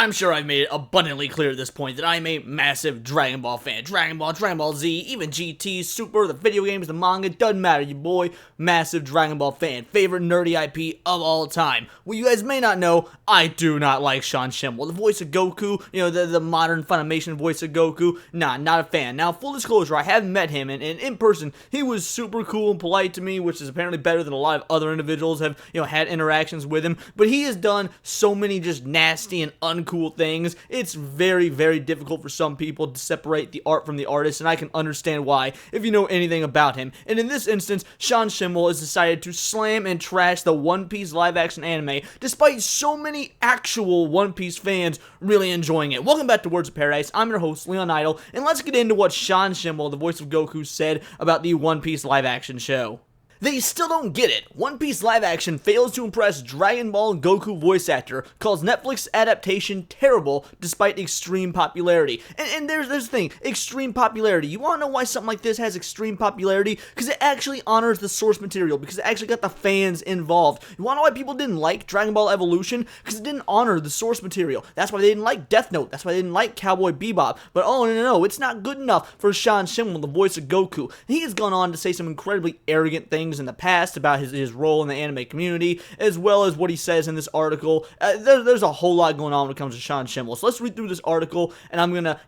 I'm sure I've made it abundantly clear at this point that I am a massive Dragon Ball fan. Dragon Ball Z, even GT, Super, the video games, the manga, doesn't matter, you boy. Massive Dragon Ball fan. Favorite nerdy IP of all time. What you guys may not know, I do not like Schemmel. The voice of Goku, the modern Funimation voice of Goku, nah, not a fan. Now, full disclosure, I have met him, and in person, he was super cool and polite to me, which is apparently better than a lot of other individuals have, had interactions with him. But he has done so many just nasty and uncool things. It's very, very difficult for some people to separate the art from the artist, and I can understand why if you know anything about him. And in this instance, Schemmel has decided to slam and trash the One Piece live-action anime, despite so many actual One Piece fans really enjoying it. Welcome back to Words of Paradise. I'm your host, Leon Idol, and let's get into what Schemmel, the voice of Goku, said about the One Piece live-action show. They still don't get it. One Piece live action fails to impress Dragon Ball Goku voice actor, calls Netflix adaptation terrible despite extreme popularity. And there's the thing, extreme popularity. You want to know why something like this has extreme popularity? Because it actually honors the source material, because it actually got the fans involved. You want to know why people didn't like Dragon Ball Evolution? Because it didn't honor the source material. That's why they didn't like Death Note. That's why they didn't like Cowboy Bebop. But oh no, it's not good enough for Schemmel, the voice of Goku. He has gone on to say some incredibly arrogant things in the past about his role in the anime community, as well as what he says in this article. There's a whole lot going on when it comes to Schemmel. So let's read through this article, and I'm gonna,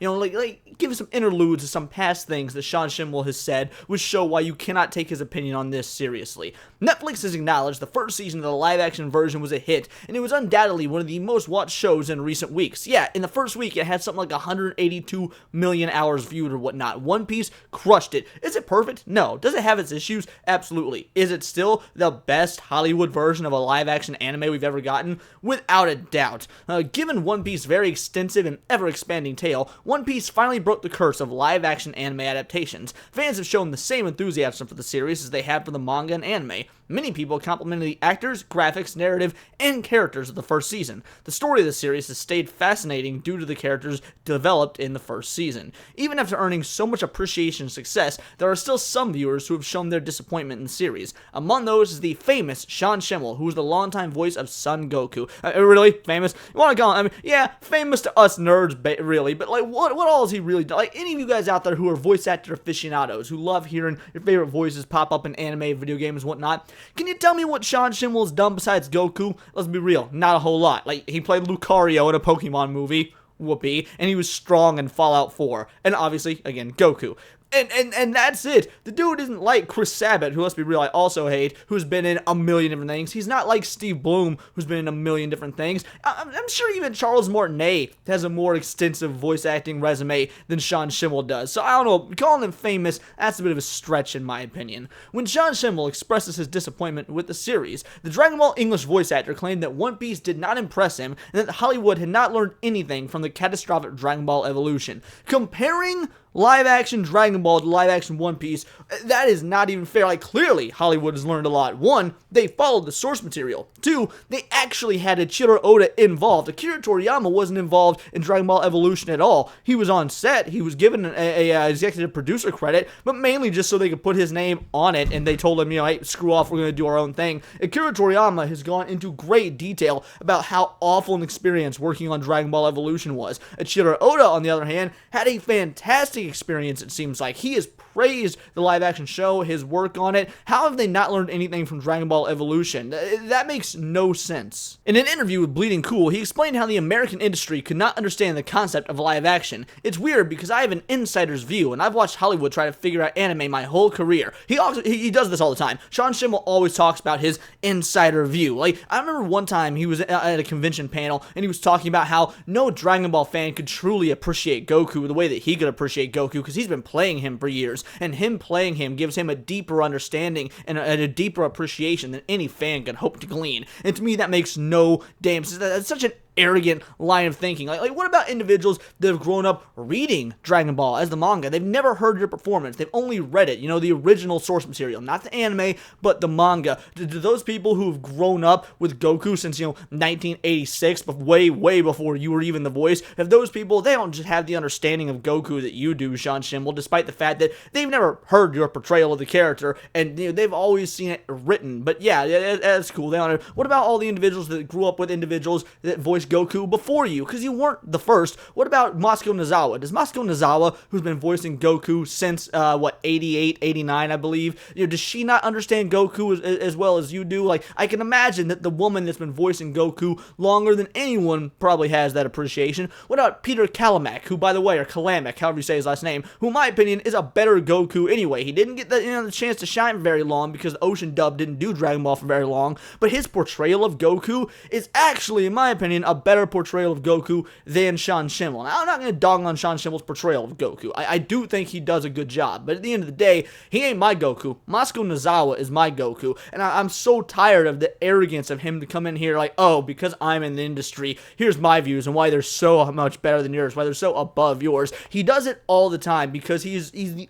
give some interludes of some past things that Schemmel has said, which show why you cannot take his opinion on this seriously. Netflix has acknowledged the first season of the live-action version was a hit, and it was undoubtedly one of the most watched shows in recent weeks. Yeah, in the first week, it had something like 182 million hours viewed or whatnot. One Piece crushed it. Is it perfect? No. Does it have its issues? Absolutely. Is it still the best Hollywood version of a live-action anime we've ever gotten? Without a doubt. Given One Piece's very extensive and ever-expanding tale, One Piece finally broke the curse of live-action anime adaptations. Fans have shown the same enthusiasm for the series as they have for the manga and anime. Many people complimented the actors, graphics, narrative, and characters of the first season. The story of the series has stayed fascinating due to the characters developed in the first season. Even after earning so much appreciation and success, there are still some viewers who have shown their disappointment in the series. Among those is the famous Schemmel, who is the longtime voice of Son Goku. Really? Famous? You want to call him? Yeah, famous to us nerds, really, but what all has he really done? Any of you guys out there who are voice actor aficionados, who love hearing your favorite voices pop up in anime, video games, whatnot, can you tell me what Schemmel has done besides Goku? Let's be real, not a whole lot. He played Lucario in a Pokemon movie, whoopee, and he was strong in Fallout 4, and obviously, again, Goku. And that's it. The dude isn't like Chris Sabat, who, let's be real, I also hate, who's been in a million different things. He's not like Steve Bloom, who's been in a million different things. I'm sure even Charles Martinet has a more extensive voice acting resume than Schemmel does. So I don't know, calling him famous, that's a bit of a stretch in my opinion. When Schemmel expresses his disappointment with the series, the Dragon Ball English voice actor claimed that One Piece did not impress him, and that Hollywood had not learned anything from the catastrophic Dragon Ball Evolution. Comparing live-action Dragon Ball to live-action One Piece, that is not even fair. Clearly, Hollywood has learned a lot. One, they followed the source material. Two, they actually had Eiichiro Oda involved. Akira Toriyama wasn't involved in Dragon Ball Evolution at all. He was on set. He was given a executive producer credit, but mainly just so they could put his name on it, and they told him, hey, screw off, we're going to do our own thing. Akira Toriyama has gone into great detail about how awful an experience working on Dragon Ball Evolution was. Eiichiro Oda, on the other hand, had a fantastic experience, it seems like. He has praised the live-action show, his work on it. How have they not learned anything from Dragon Ball Evolution? That makes no sense. In an interview with Bleeding Cool, he explained how the American industry could not understand the concept of live-action. It's weird because I have an insider's view, and I've watched Hollywood try to figure out anime my whole career. He does this all the time. Schemmel always talks about his insider view. I remember one time he was at a convention panel, and he was talking about how no Dragon Ball fan could truly appreciate Goku the way that he could appreciate Goku, because he's been playing him for years, and him playing him gives him a deeper understanding and a deeper appreciation than any fan could hope to glean. And to me, that makes no damn sense. That's such an arrogant line of thinking. What about individuals that have grown up reading Dragon Ball as the manga? They've never heard your performance. They've only read it, the original source material, not the anime, but the manga. Do those people who have grown up with Goku since, 1986, but way before you were even the voice, have those people, they don't just have the understanding of Goku that you do, Schemmel, despite the fact that they've never heard your portrayal of the character, and they've always seen it written. But yeah, that's cool. They don't know. What about all the individuals that grew up with individuals that voice voiced Goku before you, because you weren't the first. What about Masuko Nozawa? Does Masuko Nozawa, who's been voicing Goku since, 88, 89, I believe, does she not understand Goku as well as you do? Like, I can imagine that the woman that's been voicing Goku longer than anyone probably has that appreciation. What about Peter Kalamack, who, by the way, or Kalamack, however you say his last name, who, in my opinion, is a better Goku anyway. He didn't get the chance to shine very long because the Ocean dub didn't do Dragon Ball for very long, but his portrayal of Goku is actually, in my opinion, a better portrayal of Goku than Sean Schemmel. Now, I'm not going to dog on Sean Schimmel's portrayal of Goku. I do think he does a good job, but at the end of the day, he ain't my Goku. Masuko Nozawa is my Goku, and I'm so tired of the arrogance of him to come in here like, oh, because I'm in the industry, here's my views and why they're so much better than yours, why they're so above yours. He does it all the time because he's the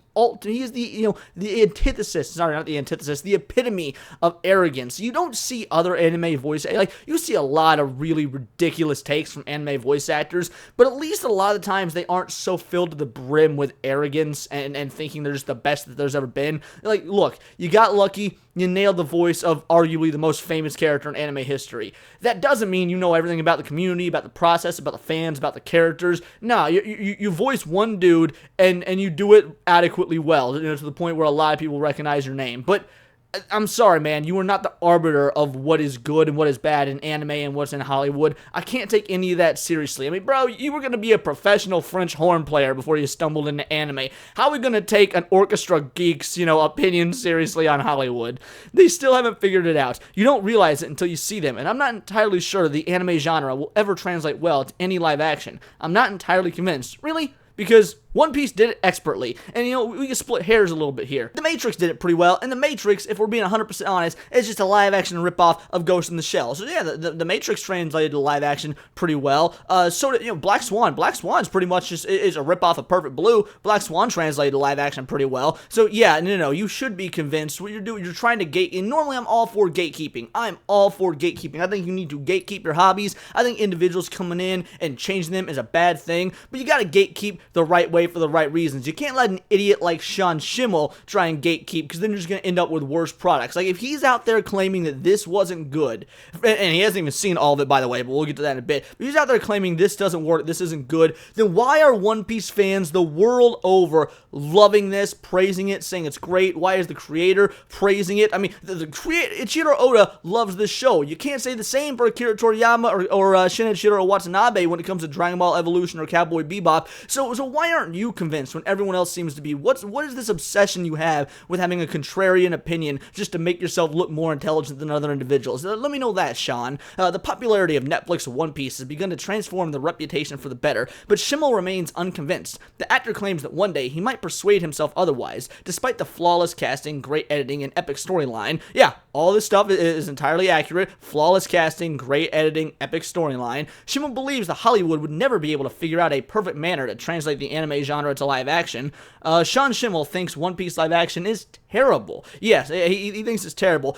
the antithesis, sorry, not the antithesis, the epitome of arrogance. You don't see other anime voice, like, you see a lot of really ridiculous takes from anime voice actors, but at least a lot of the times they aren't so filled to the brim with arrogance and thinking they're just the best that there's ever been. Like, look, you got lucky, you nailed the voice of arguably the most famous character in anime history. That doesn't mean you know everything about the community, about the process, about the fans, about the characters. No, you voice one dude and you do it adequately well, to the point where a lot of people recognize your name. But I'm sorry, man, you are not the arbiter of what is good and what is bad in anime and what's in Hollywood. I can't take any of that seriously. I mean, bro, you were going to be a professional French horn player before you stumbled into anime. How are we going to take an orchestra geek's, opinion seriously on Hollywood? They still haven't figured it out. You don't realize it until you see them, and I'm not entirely sure the anime genre will ever translate well to any live action. I'm not entirely convinced. Really? Because One Piece did it expertly, and we can split hairs a little bit here. The Matrix did it pretty well, and The Matrix, if we're being 100% honest, is just a live-action ripoff of Ghost in the Shell. So yeah, the Matrix translated to live-action pretty well. So did, Black Swan. Black Swan's pretty much just is a ripoff of Perfect Blue. Black Swan translated to live-action pretty well. So yeah, no, you should be convinced what you're doing. You're trying to gate, and normally I'm all for gatekeeping. I'm all for gatekeeping. I think you need to gatekeep your hobbies. I think individuals coming in and changing them is a bad thing, but you gotta gatekeep the right way for the right reasons. You can't let an idiot like Sean Schemmel try and gatekeep, because then you're just going to end up with worse products. Like, if he's out there claiming that this wasn't good, and he hasn't even seen all of it, by the way, but we'll get to that in a bit, but he's out there claiming this doesn't work, this isn't good, then why are One Piece fans the world over loving this, praising it, saying it's great? Why is the creator praising it? I mean, the creator, Ichiro Oda, loves this show. You can't say the same for Akira Toriyama or Shinichiro Watanabe when it comes to Dragon Ball Evolution or Cowboy Bebop. So why aren't you convinced when everyone else seems to be? What is this obsession you have with having a contrarian opinion just to make yourself look more intelligent than other individuals? Let me know that, Sean. The popularity of Netflix One Piece has begun to transform the reputation for the better, but Schemmel remains unconvinced. The actor claims that one day he might persuade himself otherwise, despite the flawless casting, great editing, and epic storyline. Yeah, all this stuff is entirely accurate. Flawless casting, great editing, epic storyline. Schemmel believes that Hollywood would never be able to figure out a perfect manner to translate the anime genre to live action. Sean Schemmel thinks One Piece live action is terrible. Yes, he thinks it's terrible.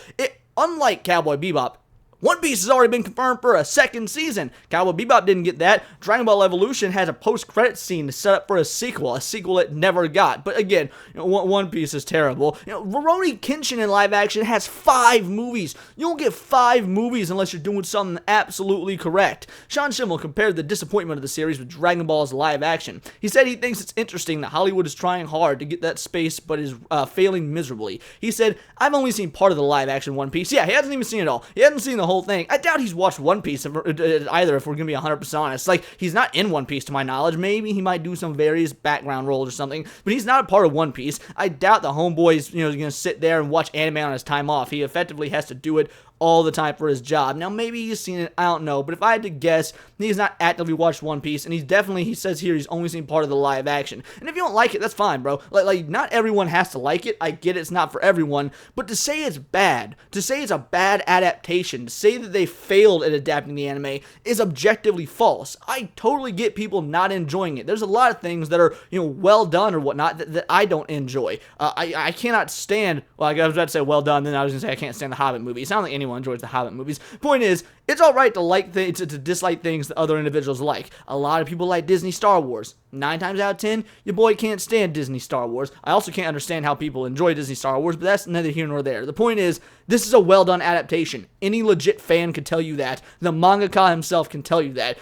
Unlike Cowboy Bebop, One Piece has already been confirmed for a second season. Cowboy Bebop didn't get that. Dragon Ball Evolution has a post-credit scene to set up for a sequel it never got. But again, One Piece is terrible. Rurouni Kenshin in live action has 5 movies. You don't get 5 movies unless you're doing something absolutely correct. Sean Schemmel compared the disappointment of the series with Dragon Ball's live action. He said he thinks it's interesting that Hollywood is trying hard to get that space, but is failing miserably. He said, I've only seen part of the live action One Piece. Yeah, he hasn't even seen it all. He hasn't seen the whole thing. I doubt he's watched One Piece either, if we're gonna be 100% honest. Like, he's not in One Piece to my knowledge. Maybe he might do some various background roles or something, but he's not a part of One Piece. I doubt the homeboy's gonna sit there and watch anime on his time off. He effectively has to do it all the time for his job. Now, maybe he's seen it, I don't know, but if I had to guess, he's not actively watched One Piece, and he says here he's only seen part of the live action. And if you don't like it, that's fine, bro. Like, not everyone has to like it. I get it's not for everyone, but to say it's bad, to say it's a bad adaptation, to say that they failed at adapting the anime is objectively false. I totally get people not enjoying it. There's a lot of things that are, well done or whatnot that I don't enjoy. I cannot stand, well, I was about to say well done, then I was going to say I can't stand the Hobbit movie. It's not like anyone anyone enjoys the Hobbit movies. Point is, it's alright to like things, to dislike things that other individuals like. A lot of people like Disney Star Wars. 9 times out of 10, your boy can't stand Disney Star Wars. I also can't understand how people enjoy Disney Star Wars, but that's neither here nor there. The point is, this is a well-done adaptation. Any legit fan can tell you that. The mangaka himself can tell you that.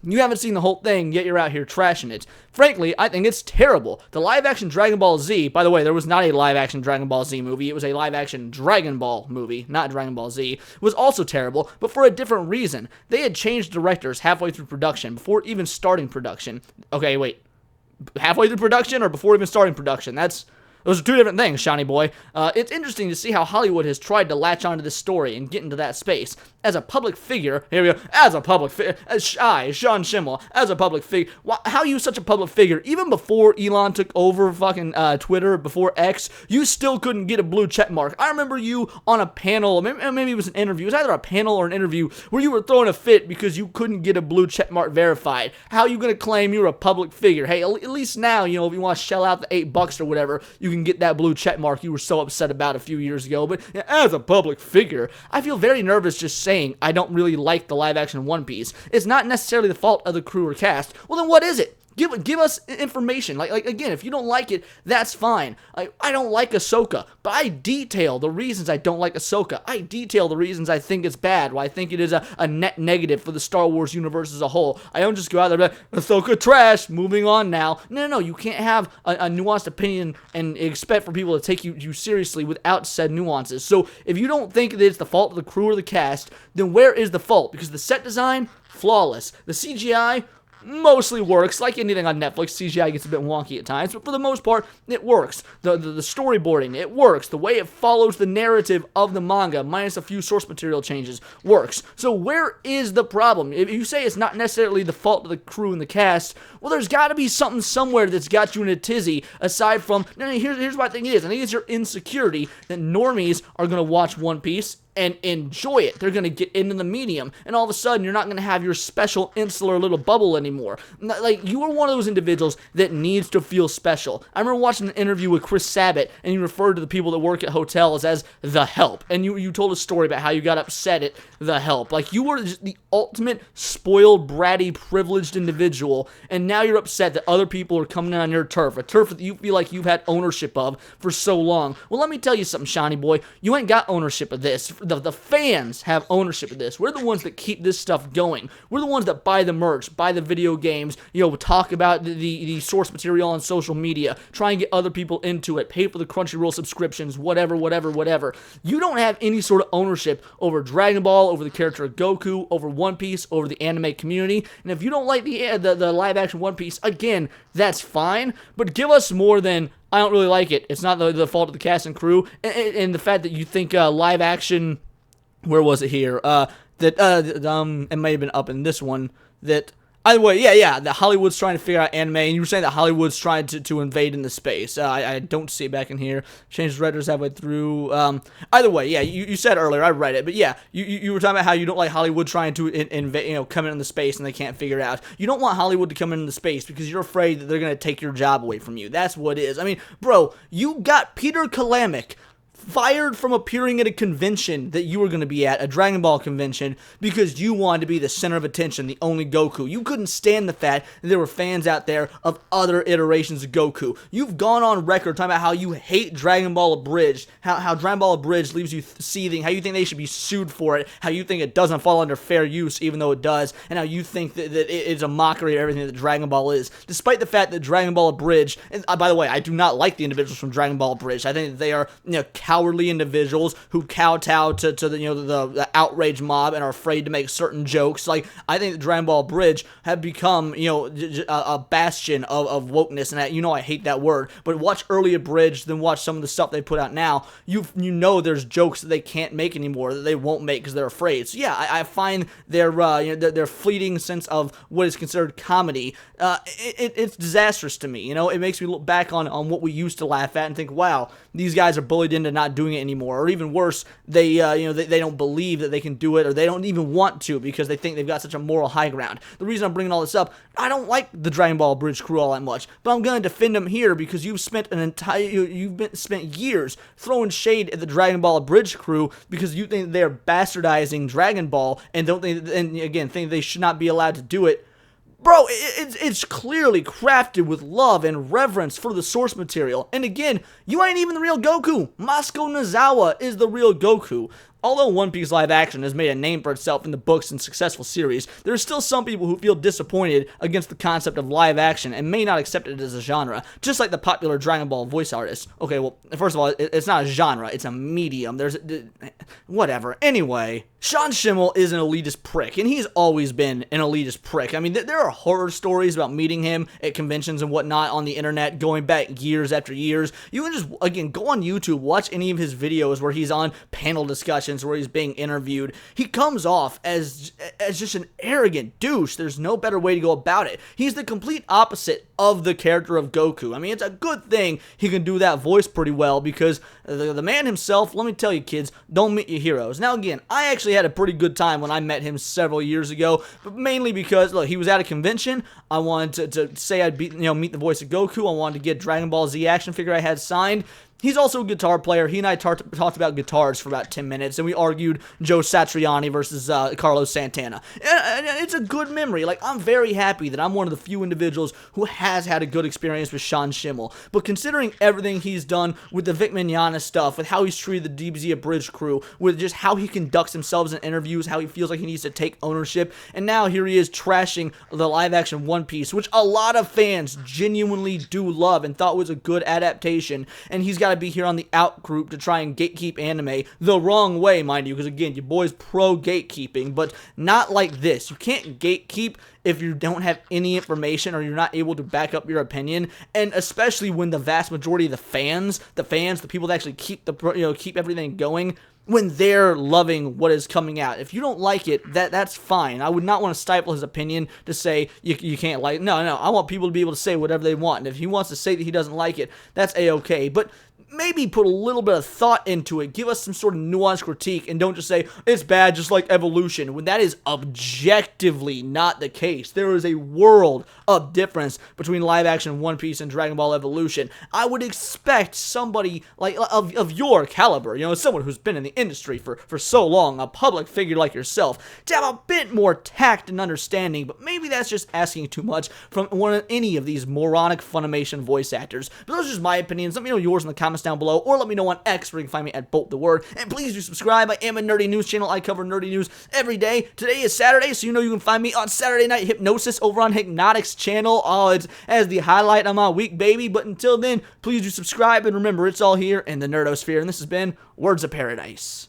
You haven't seen the whole thing, yet you're out here trashing it. Frankly, I think it's terrible. The live-action Dragon Ball Z, by the way, there was not a live-action Dragon Ball Z movie. It was a live-action Dragon Ball movie, not Dragon Ball Z. Was also terrible, but for a different reason. They had changed directors halfway through production, before even starting production. Okay, wait. Halfway through production or before even starting production? Those are two different things, Shiny Boy. It's interesting to see how Hollywood has tried to latch onto this story and get into that space. As a public figure, here we go, as a public figure, Sean Schemmel, as a public figure, how are you such a public figure? Even before Elon took over fucking Twitter, before X, you still couldn't get a blue check mark. I remember you on a panel, maybe it was an interview, it was either a panel or an interview, where you were throwing a fit because you couldn't get a blue check mark verified. How are you going to claim you're a public figure? Hey, at least now, you know, if you want to shell out the $8 or whatever, you can get that blue check mark you were so upset about a few years ago. But as a public figure, I feel very nervous just saying I don't really like the live-action One Piece. It's not necessarily the fault of the crew or cast. Well, then what is it? Give us information. Like again, if you don't like it, that's fine. I don't like Ahsoka, but I detail the reasons I don't like Ahsoka. I detail the reasons I think it's bad, why I think it is a net negative for the Star Wars universe as a whole. I don't just go out there and be like, Ahsoka trash, moving on now. No, you can't have a nuanced opinion and expect for people to take you seriously without said nuances. So if you don't think that it's the fault of the crew or the cast, then where is the fault? Because the set design, flawless. The CGI, mostly works. Like anything on Netflix, CGI gets a bit wonky at times, but for the most part, it works. The storyboarding, it works. The way it follows the narrative of the manga, minus a few source material changes, works. So where is the problem? If you say it's not necessarily the fault of the crew and the cast, well, there's got to be something somewhere that's got you in a tizzy, aside from, no, here's what I think it is. I think it's your insecurity that normies are going to watch One Piece and enjoy it. They're going to get into the medium, and all of a sudden, you're not going to have your special insular little bubble anymore. Like, you are one of those individuals that needs to feel special. I remember watching an interview with Chris Sabat, and you referred to the people that work at hotels as the help, and you told a story about how you got upset at the help. Like, you were just the ultimate spoiled, bratty, privileged individual, and now you're upset that other people are coming in on your turf, a turf that you feel like you've had ownership of for so long. Well, let me tell you something, Shiny Boy. You ain't got ownership of this. The fans have ownership of this. We're the ones that keep this stuff going. We're the ones that buy the merch, buy the video games, talk about the source material on social media, try and get other people into it, pay for the Crunchyroll subscriptions, whatever. You don't have any sort of ownership over Dragon Ball, over the character of Goku, over One Piece, over the anime community. And if you don't like the live-action One Piece, again, that's fine, but give us more than, I don't really like it. It's not the fault of the cast and crew, and the fact that you think live action, where was it here? It may have been up in this one. That either way, that Hollywood's trying to figure out anime, and you were saying that Hollywood's trying to invade into space. I don't see it back in here. Changed redditor halfway through. Either way, you said earlier, I read it, but yeah, you were talking about how you don't like Hollywood trying to invade, come into space and they can't figure it out. You don't want Hollywood to come into space because you're afraid that they're gonna take your job away from you. That's what it is. I mean, bro, you got Peter Kalamick fired from appearing at a convention that you were going to be at, a Dragon Ball convention, because you wanted to be the center of attention, the only Goku. You couldn't stand the fact that there were fans out there of other iterations of Goku. You've gone on record talking about how you hate Dragon Ball Abridged, how Dragon Ball Abridged leaves you seething, how you think they should be sued for it, how you think it doesn't fall under fair use even though it does, and how you think that it is a mockery of everything that Dragon Ball is, despite the fact that Dragon Ball Abridged, and by the way, I do not like the individuals from Dragon Ball Abridged. I think that they are cowardly individuals who kowtow to the outrage mob and are afraid to make certain jokes. Like, I think that Dragon Ball Bridge have become a bastion of wokeness, and that, I hate that word, but watch early Abridged, then watch some of the stuff they put out now. There's jokes that they can't make anymore, that they won't make because they're afraid. So yeah, I find their fleeting sense of what is considered comedy, it's disastrous to me. It makes me look back on what we used to laugh at and think, wow, these guys are bullied into not doing it anymore, or even worse, they they don't believe that they can do it, or they don't even want to because they think they've got such a moral high ground. The reason I'm bringing all this up, I don't like the Dragon Ball Bridge crew all that much, but I'm gonna defend them here because you've spent spent years throwing shade at the Dragon Ball Bridge crew because you think they're bastardizing Dragon Ball and think they should not be allowed to do it. Bro, it's clearly crafted with love and reverence for the source material. And again, you ain't even the real Goku. Moscow Nozawa is the real Goku. Although One Piece live action has made a name for itself in the books and successful series, there are still some people who feel disappointed against the concept of live action and may not accept it as a genre, just like the popular Dragon Ball voice artists. Okay, well, first of all, it's not a genre, it's a medium. Whatever. Anyway, Sean Schemmel is an elitist prick, and he's always been an elitist prick. I mean, there are horror stories about meeting him at conventions and whatnot on the internet going back years after years. You can just, again, go on YouTube, watch any of his videos where he's on panel discussions, where he's being interviewed. He comes off as just an arrogant douche. There's no better way to go about it. He's the complete opposite of the character of Goku. I mean, it's a good thing he can do that voice pretty well because the man himself, let me tell you kids, don't meet your heroes. Now again, I actually had a pretty good time when I met him several years ago, but mainly because, look, he was at a convention. I wanted to say I'd meet the voice of Goku. I wanted to get Dragon Ball Z action figure I had signed. He's also a guitar player. He and I talked about guitars for about 10 minutes, and we argued Joe Satriani versus Carlos Santana. And it's a good memory. Like, I'm very happy that I'm one of the few individuals who has had a good experience with Sean Schemmel. But considering everything he's done with the Vic Mignogna stuff, with how he's treated the DBZ Bridge crew, with just how he conducts himself in interviews, how he feels like he needs to take ownership, and now here he is trashing the live-action One Piece, which a lot of fans genuinely do love and thought was a good adaptation, and he's got to be here on the out group to try and gatekeep anime the wrong way, mind you, because again, your boy's pro gatekeeping, but not like this. You can't gatekeep if you don't have any information or you're not able to back up your opinion, and especially when the vast majority of the fans, the people that actually keep everything going, when they're loving what is coming out. If you don't like it, that's fine. I would not want to stifle his opinion to say you can't like it. No, I want people to be able to say whatever they want. And if he wants to say that he doesn't like it, that's A-okay. But maybe put a little bit of thought into it. Give us some sort of nuanced critique and don't just say, it's bad just like Evolution, when that is objectively not the case. There is a world of difference between live action One Piece and Dragon Ball Evolution. I would expect somebody like of your caliber, someone who's been in the industry for so long, a public figure like yourself, to have a bit more tact and understanding, but maybe that's just asking too much from any of these moronic Funimation voice actors. But those are just my opinions. Let me know yours in the comments down below, or let me know on X where you can find me at Bolt the Word. And please do subscribe. I am a nerdy news channel. I cover nerdy news every day. Today is Saturday, so you can find me on Saturday Night Hypnosis over on Hypnotics channel. Oh, it's as the highlight of my week, baby. But until then, please do subscribe, and remember, it's all here in the nerdosphere. And this has been Words of Paradise.